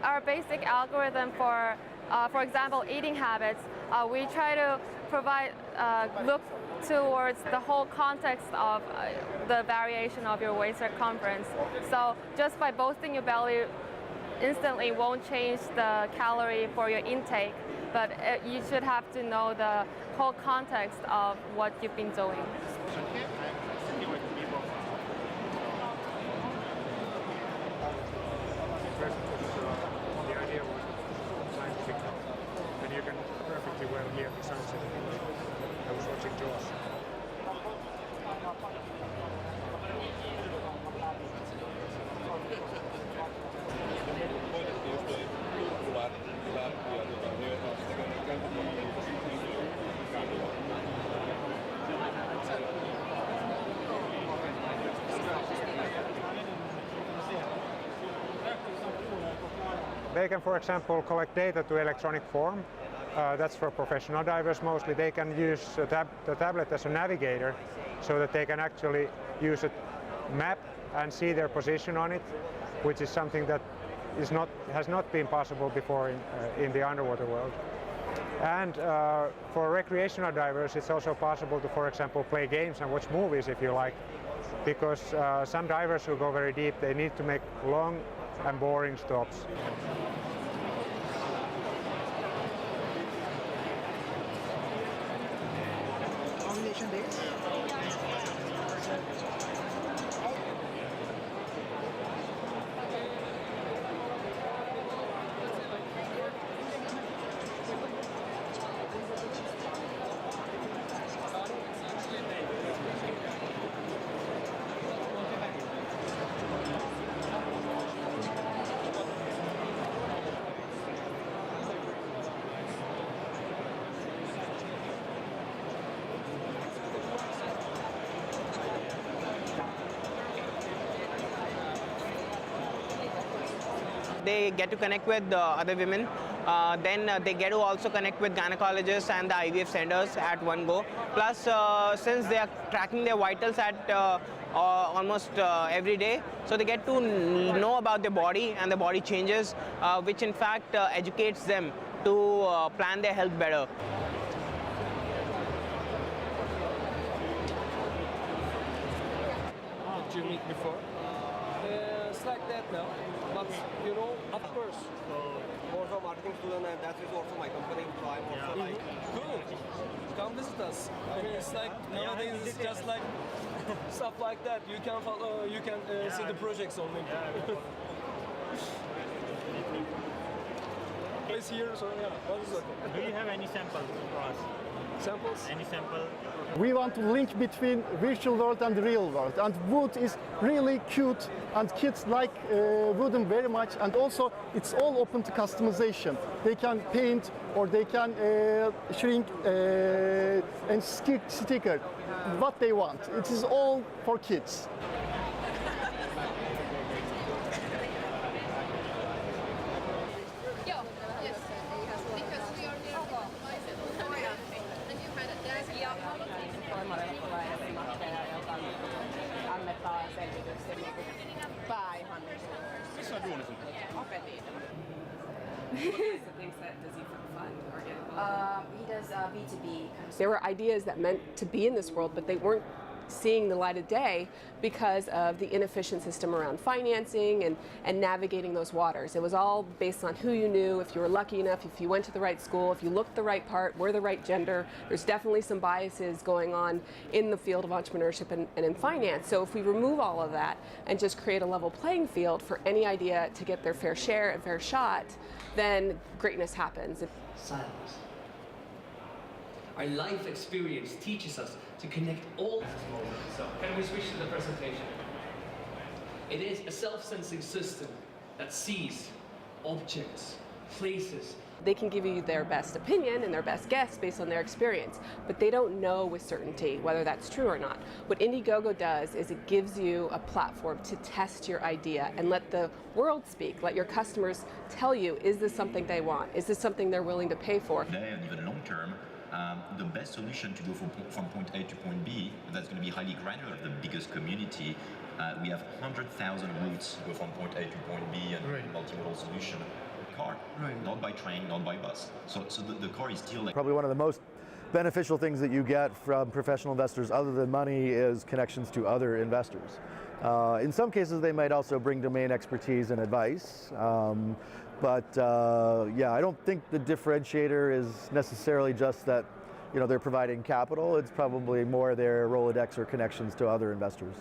Our basic algorithm for example, eating habits, we try to provide, look towards the whole context of the variation of your waist circumference. So just by boasting your belly instantly won't change the calorie for your intake, but you should have to know the whole context of what you've been doing. The idea was scientific, and you can perfectly well hear the sunset. I was watching Jaws. They can, for example, collect data to electronic form. That's for professional divers mostly. They can use the tablet as a navigator so that they can actually use a map and see their position on it, which is something that has not been possible before in the underwater world. And for recreational divers, it's also possible to, for example, play games and watch movies if you like, because some divers who go very deep, they need to make long and boring stops. Combination days? They get to connect with other women. Then they get to also connect with gynecologists and the IVF centers at one go. Plus, since they are tracking their vitals at almost every day, so they get to know about their body and the body changes, which in fact educates them to plan their health better. Did you meet before? It's like that now, but you know, of course. Also marketing student, and that is also my company, so I'm also like... Cool! Come visit us. I mean, it's like nowadays it's just like stuff like that. You can follow, you can see the projects on LinkedIn. It's here, so yeah, that is okay. Do you have any samples for us? Samples? Any sample? We want to link between virtual world and the real world, and wood is really cute and kids like wooden very much, and also it's all open to customization. They can paint or they can shrink and sticker what they want. It is all for kids. He does B2B. There were ideas that meant to be in this world, but they weren't seeing the light of day because of the inefficient system around financing and navigating those waters. It was all based on who you knew, if you were lucky enough, if you went to the right school, if you looked the right part, were the right gender. There's definitely some biases going on in the field of entrepreneurship and in finance. So if we remove all of that and just create a level playing field for any idea to get their fair share and fair shot, then greatness happens. Silence. Our life experience teaches us to connect all these moments. So, can we switch to the presentation? It is a self-sensing system that sees objects, places. They can give you their best opinion and their best guess based on their experience, but they don't know with certainty whether that's true or not. What Indiegogo does is it gives you a platform to test your idea and let the world speak, let your customers tell you, is this something they want? Is this something they're willing to pay for? Today and even long term, the best solution to go from point A to point B, and that's going to be highly granular, the biggest community. We have 100,000 routes to go from point A to point B and multimodal solution. Car, not by train, not by bus. So the car is still like probably one of the most beneficial things that you get from professional investors other than money is connections to other investors. In some cases they might also bring domain expertise and advice, but yeah, I don't think the differentiator is necessarily just that they're providing capital. It's probably more their Rolodex or connections to other investors.